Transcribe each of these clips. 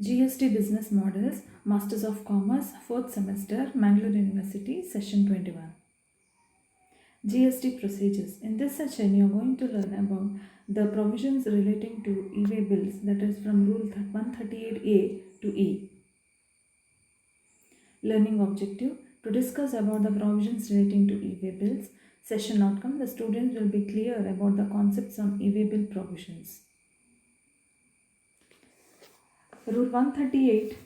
GST Business Models, Masters of Commerce, 4th semester, Mangalore University, Session 21. GST Procedures. In this session, you are going to learn about the provisions relating to e-way bills, that is from Rule 138A to E. Learning objective: to discuss about the provisions relating to e-way bills. Session outcome: the students will be clear about the concepts on e-way bill provisions. Rule 138A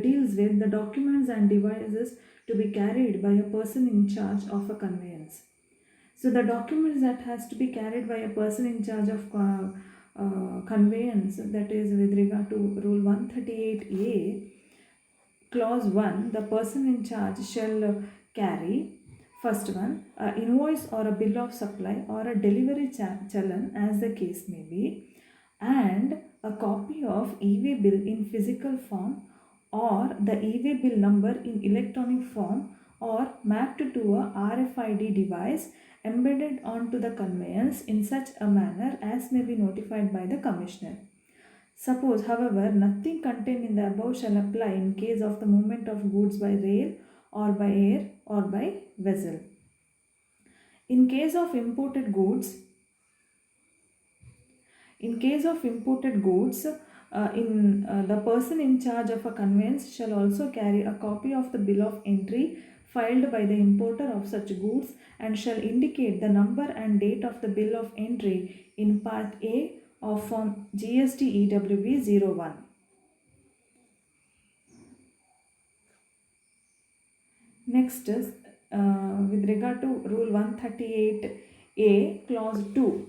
deals with the documents and devices to be carried by a person in charge of a conveyance. So the documents that has to be carried by a person in charge of conveyance, that is with regard to Rule 138A, Clause 1, the person in charge shall carry, first one, a invoice or a bill of supply or a delivery challan as the case may be, and a copy of e-way bill in physical form or the e-way bill number in electronic form or mapped to a RFID device embedded onto the conveyance in such a manner as may be notified by the commissioner. Suppose, however, nothing contained in the above shall apply in case of the movement of goods by rail or by air or by vessel. In case of imported goods, the person in charge of a conveyance shall also carry a copy of the bill of entry filed by the importer of such goods and shall indicate the number and date of the bill of entry in Part A of Form GST EWB 01. Next is with regard to Rule 138A, Clause 2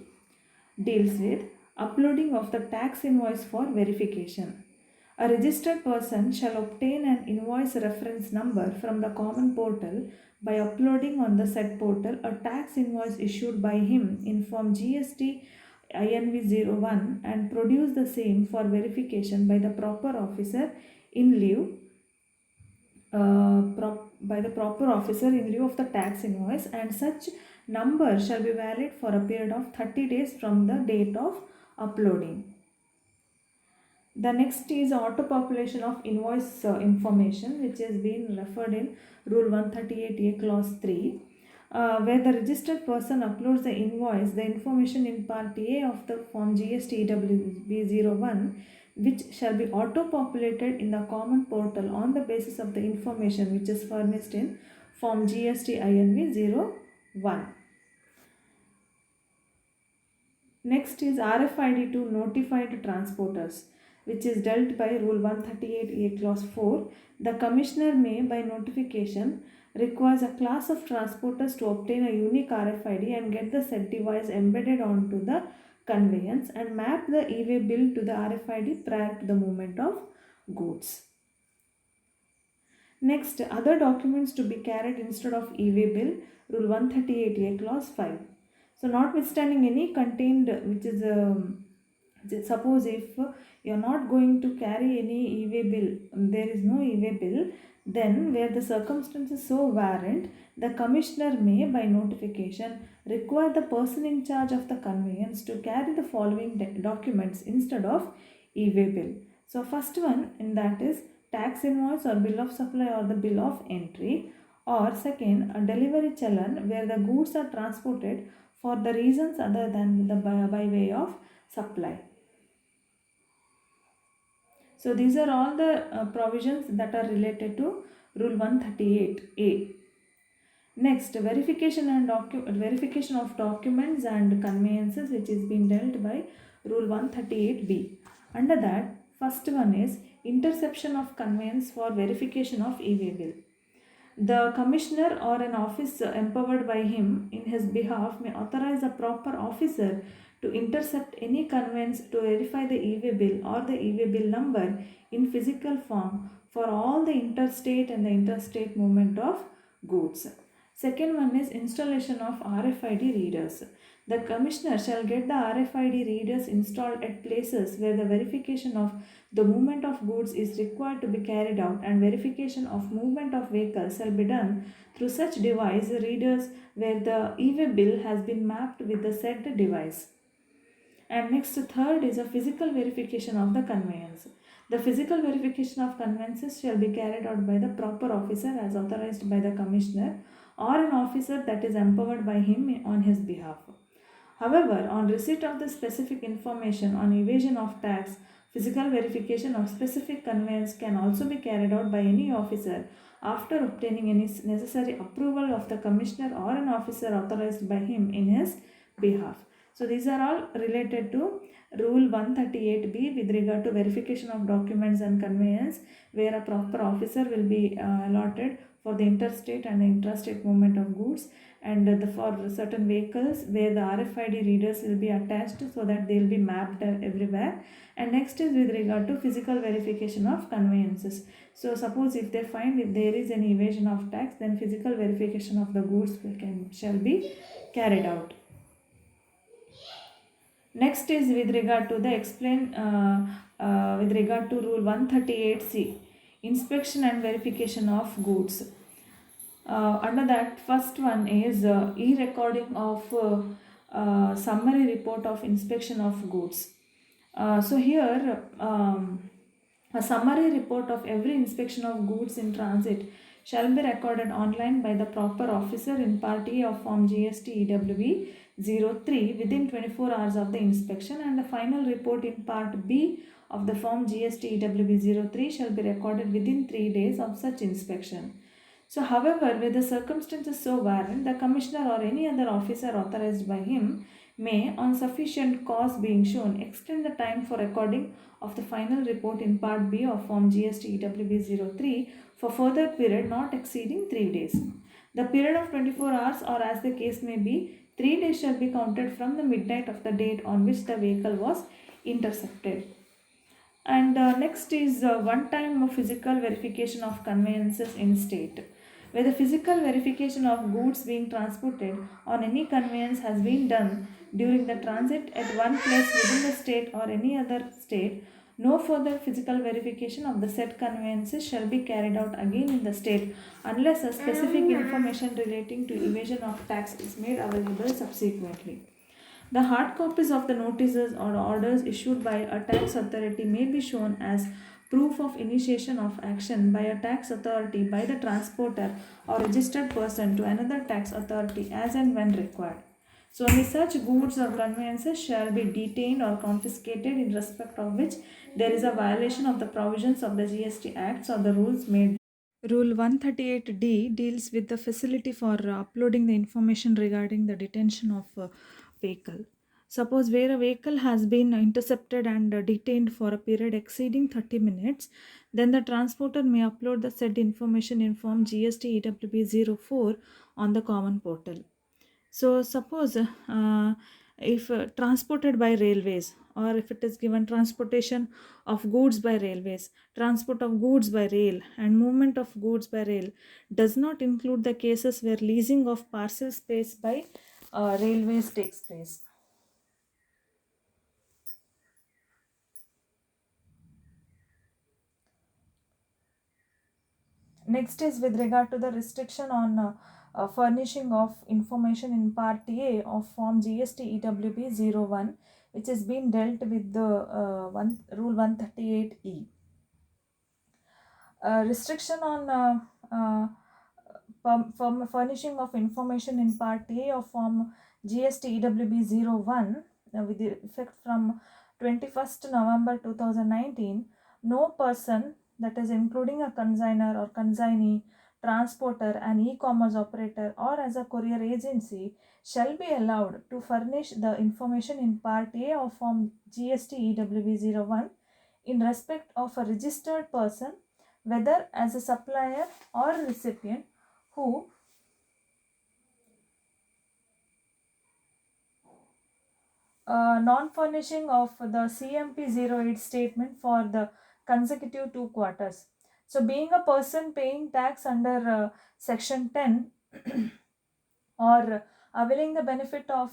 deals with uploading of the tax invoice for verification. A registered person shall obtain an invoice reference number from the common portal by uploading on the said portal a tax invoice issued by him in Form GST INV 01 and produce the same for verification by the proper officer in lieu by the proper officer in lieu of the tax invoice, and such number shall be valid for a period of 30 days from the date of uploading. The next is auto population of invoice information, which has been referred in Rule 138A Clause 3. Where the registered person uploads the invoice, the information in Part A of the Form GST EWB 01, which shall be auto-populated in the common portal on the basis of the information which is furnished in Form GST INV 01. Next is RFID to notified transporters, which is dealt by Rule 138A Clause 4. The Commissioner may, by notification, requires a class of transporters to obtain a unique RFID and get the said device embedded onto the conveyance and map the e-way bill to the RFID prior to the movement of goods. Next, other documents to be carried instead of e-way bill, Rule 138A Clause 5. So, notwithstanding any contained, which is suppose if you are not going to carry any e-way bill, there is no e-way bill, then where the circumstances so warrant, the commissioner may, by notification, require the person in charge of the conveyance to carry the following documents instead of e-way bill. So, first one in that is tax invoice or bill of supply or the bill of entry, or second, a delivery challan where the goods are transported for the reasons other than the by way of supply. So these are all the provisions that are related to Rule 138A. Next, verification of documents and conveyances, which is being dealt by Rule 138B. Under that, first one is interception of conveyance for verification of e-way bill. The commissioner or an office empowered by him in his behalf may authorize a proper officer to intercept any conveyance to verify the e-way bill or the e-way bill number in physical form for all the interstate and the interstate movement of goods. Second one is installation of RFID readers. The commissioner shall get the RFID readers installed at places where the verification of the movement of goods is required to be carried out, and verification of movement of vehicles shall be done through such device readers where the e-way bill has been mapped with the said device. And next, third is a physical verification of the conveyance. The physical verification of conveyances shall be carried out by the proper officer as authorized by the commissioner or an officer that is empowered by him on his behalf. However, on receipt of the specific information on evasion of tax, physical verification of specific conveyance can also be carried out by any officer after obtaining any necessary approval of the commissioner or an officer authorized by him in his behalf. So these are all related to Rule 138B with regard to verification of documents and conveyance, where a proper officer will be allotted for the interstate and intrastate movement of goods, and for certain vehicles where the RFID readers will be attached so that they will be mapped everywhere. And next is with regard to physical verification of conveyances. So suppose if they find if there is any evasion of tax, then physical verification of the goods shall be carried out. Next is with regard to the with regard to Rule 138C, inspection and verification of goods. Under that, first one is e-recording of summary report of inspection of goods. So here, a summary report of every inspection of goods in transit shall be recorded online by the proper officer in Part A of Form GST EWB 03 within 24 hours of the inspection, and the final report in Part B of the Form GST EWB 03 shall be recorded within 3 days of such inspection. So, however, where the circumstances so warrant, the commissioner or any other officer authorized by him may, on sufficient cause being shown, extend the time for recording of the final report in Part B of Form GST EWB 03 for further period not exceeding 3 days. The period of 24 hours, or as the case may be, 3 days shall be counted from the midnight of the date on which the vehicle was intercepted. And next is one-time physical verification of conveyances in state. Where the physical verification of goods being transported on any conveyance has been done during the transit at one place within the state or any other state, no further physical verification of the said conveyances shall be carried out again in the state unless a specific information relating to evasion of tax is made available subsequently. The hard copies of the notices or orders issued by a tax authority may be shown as proof of initiation of action by a tax authority by the transporter or registered person to another tax authority as and when required. So, only such goods or conveyances shall be detained or confiscated in respect of which there is a violation of the provisions of the GST Acts or the rules made. Rule 138D deals with the facility for uploading the information regarding the detention of vehicle. Suppose where a vehicle has been intercepted and detained for a period exceeding 30 minutes, then the transporter may upload the said information in Form GST EWB 04 on the common portal. So suppose if transported by railways, or if it is given transportation of goods by railways, transport of goods by rail and movement of goods by rail does not include the cases where leasing of parcel space by railways takes place. Next is with regard to the restriction on furnishing of information in Part A of Form GST EWB 01, which has been dealt with the Rule 138E. Restriction on furnishing of information in Part A of Form GST EWB 01 with effect from 21st November 2019, no person, that is including a consignor or consignee, transporter, an e-commerce operator, or as a courier agency, shall be allowed to furnish the information in Part A of Form GST EWB 01 in respect of a registered person, whether as a supplier or a recipient, who non-furnishing of the CMP 08 statement for the consecutive 2 quarters. So, being a person paying tax under Section 10 or availing the benefit of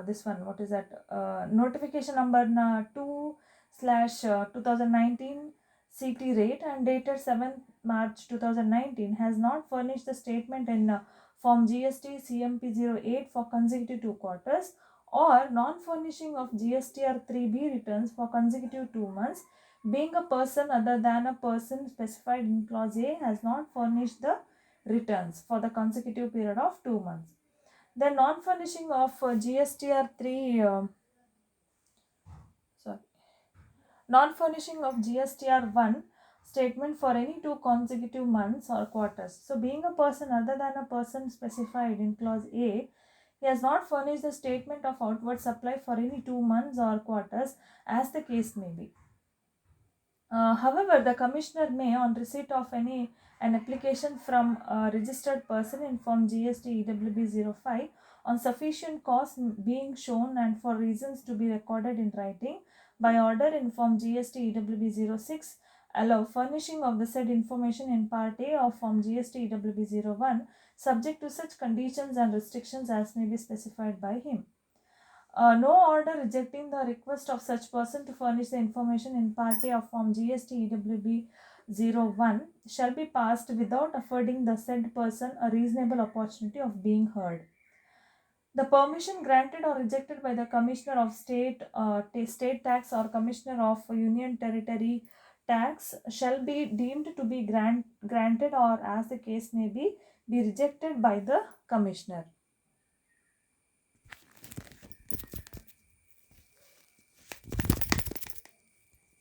this one, what is that, notification number 2/2019 CT rate and dated 7th March 2019 has not furnished the statement in Form GST CMP 08 for consecutive 2 quarters, or non-furnishing of GSTR 3B returns for consecutive 2 months, being a person other than a person specified in clause A has not furnished the returns for the consecutive period of 2 months. The non-furnishing of GSTR 3 sorry non-furnishing of GSTR 1 statement for any 2 consecutive months or quarters. So being a person other than a person specified in clause A, he has not furnished the statement of outward supply for any 2 months or quarters as the case may be. However, the commissioner may, on receipt of an application from a registered person in form GST EWB 05 on sufficient cause being shown and for reasons to be recorded in writing by order in form GST EWB 06, allow furnishing of the said information in part A of form GST EWB 01 subject to such conditions and restrictions as may be specified by him. No order rejecting the request of such person to furnish the information in part A of form GST EWB 01 shall be passed without affording the said person a reasonable opportunity of being heard. The permission granted or rejected by the Commissioner of State Tax or Commissioner of Union Territory Tax shall be deemed to be granted or, as the case may be rejected by the Commissioner.